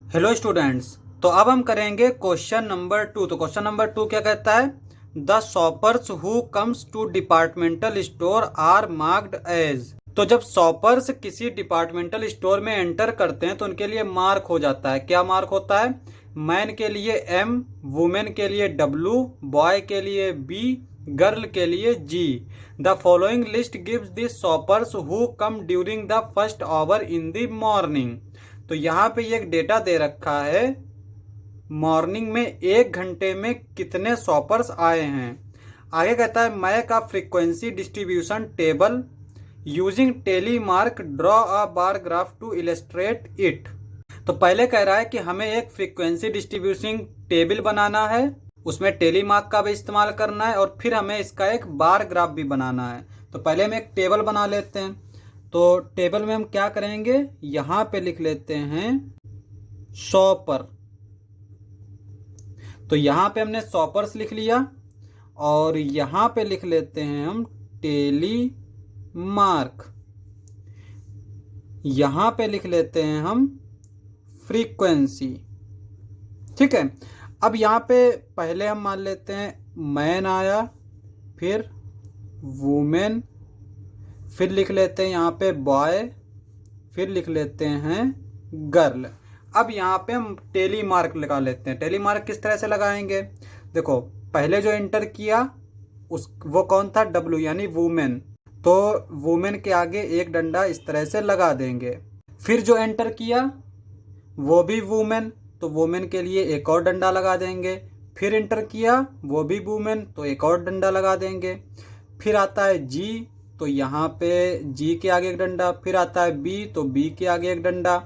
Hello students. तो अब हम करेंगे क्वेश्चन नंबर 2। तो क्वेश्चन नंबर 2 क्या कहता है? The shoppers who comes to departmental store are marked as. तो जब शॉपर्स किसी डिपार्टमेंटल स्टोर में एंटर करते हैं तो उनके लिए मार्क हो जाता है। क्या मार्क होता है? मैन के लिए एम, वुमेन के लिए डब्ल्यू, बॉय के लिए बी, गर्ल के लिए जी। The following list gives the shoppers who come during the first hour in the morning. तो यहाँ पे ये एक डेटा दे रखा है, मॉर्निंग में 1 घंटे में कितने शॉपर्स आए हैं। आगे कहता है make a frequency distribution table using tally mark, draw a bar graph to illustrate it. तो पहले कह रहा है कि हमें एक फ्रीक्वेंसी डिस्ट्रीब्यूशन टेबल बनाना है, उसमें टेलीमार्क का भी इस्तेमाल करना है और फिर हमें इसका एक बार ग्राफ भी बनाना है। तो पहले हम एक टेबल बना लेते हैं। तो टेबल में हम क्या करेंगे, यहाँ पे लिख लेते हैं शॉपर। तो यहाँ पे हमने शॉपर्स लिख लिया और यहाँ पे लिख लेते हैं हम टेली मार्क। यहाँ पे लिख लेते हैं हम फ्रीक्वेंसी। ठीक है। अब यहाँ पे पहले हम मान लेते हैं मैन आया, फिर वुमेन, फिर लिख लेते हैं यहाँ पे बॉय, फिर लिख लेते हैं गर्ल। अब यहाँ पे हम टेली मार्क लगा लेते हैं। टेली मार्क किस तरह से लगाएंगे? देखो, पहले जो एंटर किया वो कौन था? डब्ल्यू यानी वुमेन। तो वुमेन के आगे एक डंडा इस तरह से लगा देंगे। फिर जो एंटर किया वो भी वुमेन, तो वुमेन के लिए एक और डंडा लगा देंगे। फिर एंटर किया वो भी वुमेन, तो एक और डंडा लगा देंगे। फिर आता है जी, तो यहाँ पे जी के आगे एक डंडा। फिर आता है बी, तो बी के आगे एक डंडा।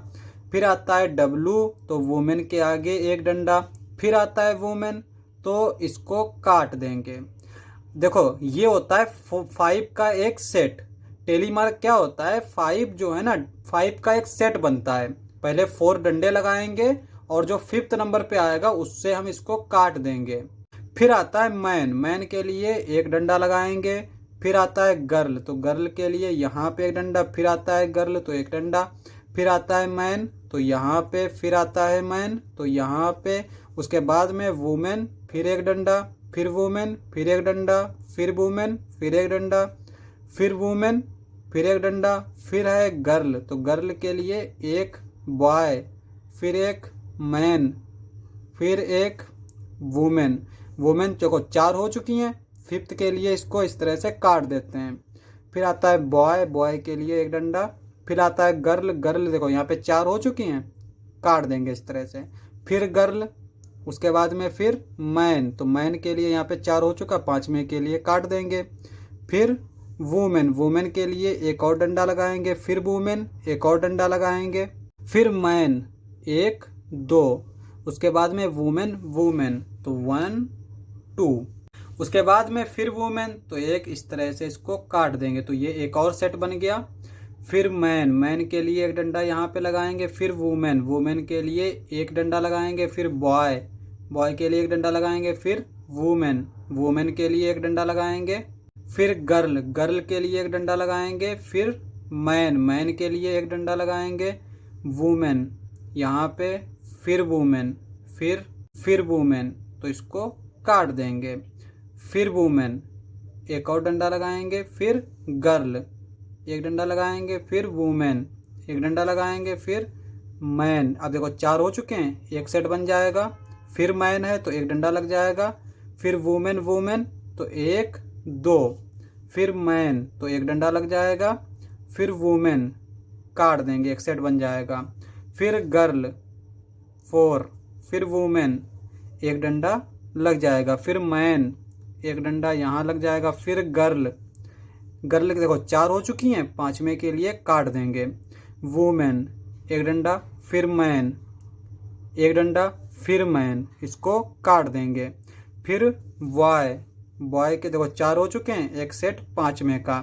फिर आता है डब्लू, तो वुमेन के आगे एक डंडा। फिर आता है वुमेन, तो इसको काट देंगे। देखो, ये होता है 5 का एक सेट। टेलीमार्क क्या होता है? 5 जो है ना, 5 का एक सेट बनता है। पहले 4 डंडे लगाएंगे और जो 5th नंबर पे आएगा उससे हम इसको काट देंगे। फिर आता है मैन, मैन के लिए एक डंडा लगाएंगे। फिर आता है गर्ल, तो गर्ल के लिए यहाँ पे एक डंडा। फिर आता है गर्ल, तो एक डंडा। फिर आता है मैन, तो यहाँ पे। फिर आता है मैन, तो यहाँ पे। उसके बाद में वुमेन, फिर एक डंडा। फिर वुमेन, फिर एक डंडा। फिर वुमेन, फिर एक डंडा। फिर वुमेन, फिर एक डंडा। फिर है गर्ल, तो गर्ल के लिए एक बॉय, फिर एक मैन, फिर एक वुमेन। वुमेन देखो 4 हो चुकी हैं। 5th के लिए इसको इस तरह से काट देते हैं। फिर आता है बॉय, बॉय के लिए एक डंडा। फिर आता है गर्ल, गर्ल देखो यहाँ पे 4 हो चुकी हैं, काट देंगे इस तरह से। फिर गर्ल, उसके बाद में फिर मैन, तो मैन के लिए यहाँ पे 4 हो चुका, 5वें के लिए काट देंगे। फिर वुमेन, वुमेन के लिए एक और डंडा लगाएंगे। फिर वुमेन, एक और डंडा लगाएंगे। फिर मैन, 1 2। उसके बाद में वुमेन, वुमेन, तो 1 2। उसके बाद में फिर वुमेन, तो एक इस तरह से इसको काट देंगे, तो ये एक और सेट बन गया। फिर मैन, मैन के लिए एक डंडा यहाँ पे लगाएंगे। फिर वुमेन, वुमेन के लिए एक डंडा लगाएंगे। फिर बॉय, बॉय के लिए एक डंडा लगाएंगे। फिर वुमेन, वुमेन के लिए एक डंडा लगाएंगे। फिर गर्ल, गर्ल के लिए एक डंडा लगाएंगे। फिर मैन, मैन के लिए एक डंडा लगाएंगे। वुमेन यहाँ पे, फिर वुमेन, फिर वुमेन, तो इसको काट देंगे। फिर वुमेन, एक और डंडा लगाएंगे। फिर गर्ल, एक डंडा लगाएंगे। फिर वुमेन, एक डंडा लगाएंगे। फिर मैन, अब देखो 4 हो चुके हैं, एक सेट बन जाएगा। फिर मैन है तो एक डंडा लग जाएगा। फिर वुमेन, वुमेन, तो 1 2। फिर मैन, तो एक डंडा लग जाएगा। फिर वुमेन, काट देंगे, एक सेट बन जाएगा। फिर गर्ल 4। फिर वुमेन, एक डंडा लग जाएगा। फिर मैन, एक डंडा यहाँ लग जाएगा। फिर गर्ल, गर्ल देखो 4 हो चुकी हैं, 5वें के लिए काट देंगे। वुमेन, एक डंडा। फिर मैन, एक डंडा। फिर मैन, इसको काट देंगे। फिर बॉय, बॉय के देखो 4 हो चुके हैं, एक सेट 5वें का।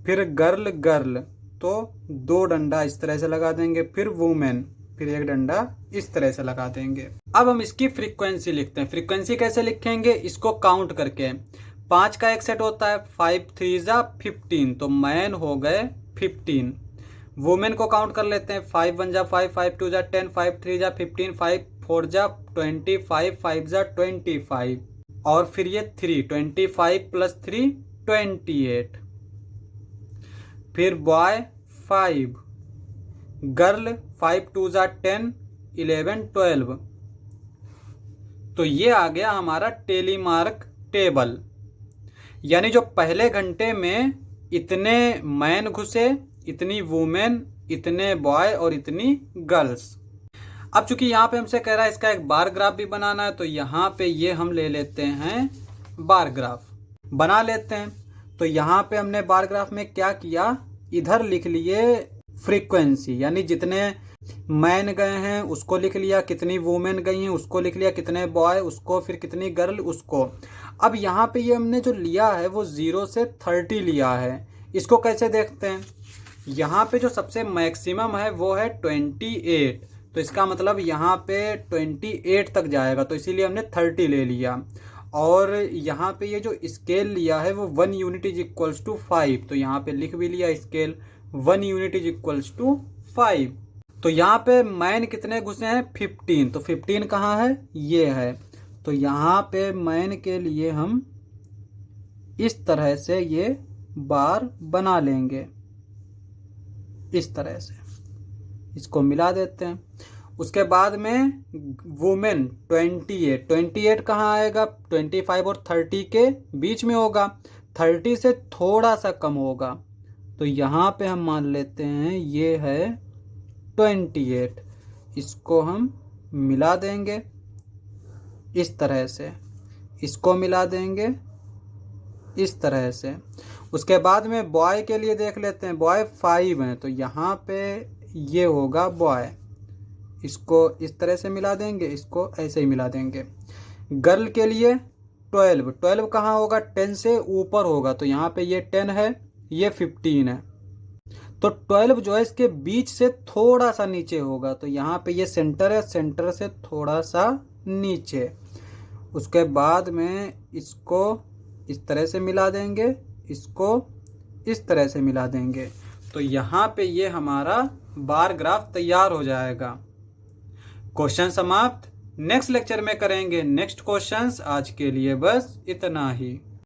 फिर गर्ल, गर्ल, तो 2 डंडा इस तरह से लगा देंगे। फिर वुमेन, फिर एक डंडा इस तरह से लगा देंगे। अब हम इसकी फ्रीक्वेंसी लिखते हैं। फ्रीक्वेंसी कैसे लिखेंगे? इसको काउंट करके। 5 का एक सेट होता है, 5 3 जा 15, तो मैन हो गए 15। वुमेन को काउंट कर लेते हैं। 5 1 जा 5, 5 2 जा 10, 5 3 जा 15, 5 4 जा 25, 5 जा 25 और फिर ये 3, 25 प्लस 3 28। फिर बॉय 5, गर्ल 5 2 जा 10, 11 12। तो ये आ गया हमारा टेलीमार्क टेबल, यानी जो पहले घंटे में इतने मैन घुसे, इतनी वुमेन, इतने बॉय और इतनी गर्ल्स। अब चूंकि यहाँ पे हमसे कह रहा है इसका एक बार ग्राफ भी बनाना है, तो यहाँ पे ये हम ले लेते हैं बार ग्राफ बना लेते हैं। तो यहाँ पे हमने बार ग्राफ में क्या किया, इधर लिख लिए फ्रीक्वेंसी, यानी जितने मैन गए हैं उसको लिख लिया, कितनी वुमेन गई हैं उसको लिख लिया, कितने बॉय उसको, फिर कितनी गर्ल उसको। अब यहाँ पे ये हमने जो लिया है वो 0 से 30 लिया है। इसको कैसे देखते हैं, यहाँ पे जो सबसे मैक्सिमम है वो है 28, तो इसका मतलब यहाँ पे 28 तक जाएगा, तो इसीलिए हमने 30 ले लिया। और यहाँ पे ये जो स्केल लिया है वो 1 यूनिट इज इक्वल्स टू 5, तो यहाँ पे लिख भी लिया scale 1 unit is equals to 5। तो यहाँ पे मैन कितने घुसे हैं 15, तो 15 कहाँ है, ये है। तो यहाँ पे मैन के लिए हम इस तरह से ये बार बना लेंगे, इस तरह से इसको मिला देते हैं। उसके बाद में वुमेन 28 कहाँ आएगा, 25 और 30 के बीच में होगा, 30 से थोड़ा सा कम होगा, तो यहाँ पे हम मान लेते हैं ये है 28। इसको हम मिला देंगे इस तरह से, इसको मिला देंगे इस तरह से। उसके बाद में बॉय के लिए देख लेते हैं, बॉय 5 हैं, तो यहाँ पे ये होगा बॉय, इसको इस तरह से मिला देंगे, इसको ऐसे ही मिला देंगे। गर्ल के लिए 12 कहाँ होगा, 10 से ऊपर होगा, तो यहाँ पे ये 10 है, ये 15 है, तो 12 जो है इसके बीच से थोड़ा सा नीचे होगा, तो यहाँ पे ये सेंटर है, सेंटर से थोड़ा सा नीचे। उसके बाद में इसको इस तरह से मिला देंगे, इसको इस तरह से मिला देंगे, तो यहाँ पे ये हमारा बार ग्राफ तैयार हो जाएगा। क्वेश्चन समाप्त। नेक्स्ट लेक्चर में करेंगे नेक्स्ट क्वेश्चंस। आज के लिए बस इतना ही।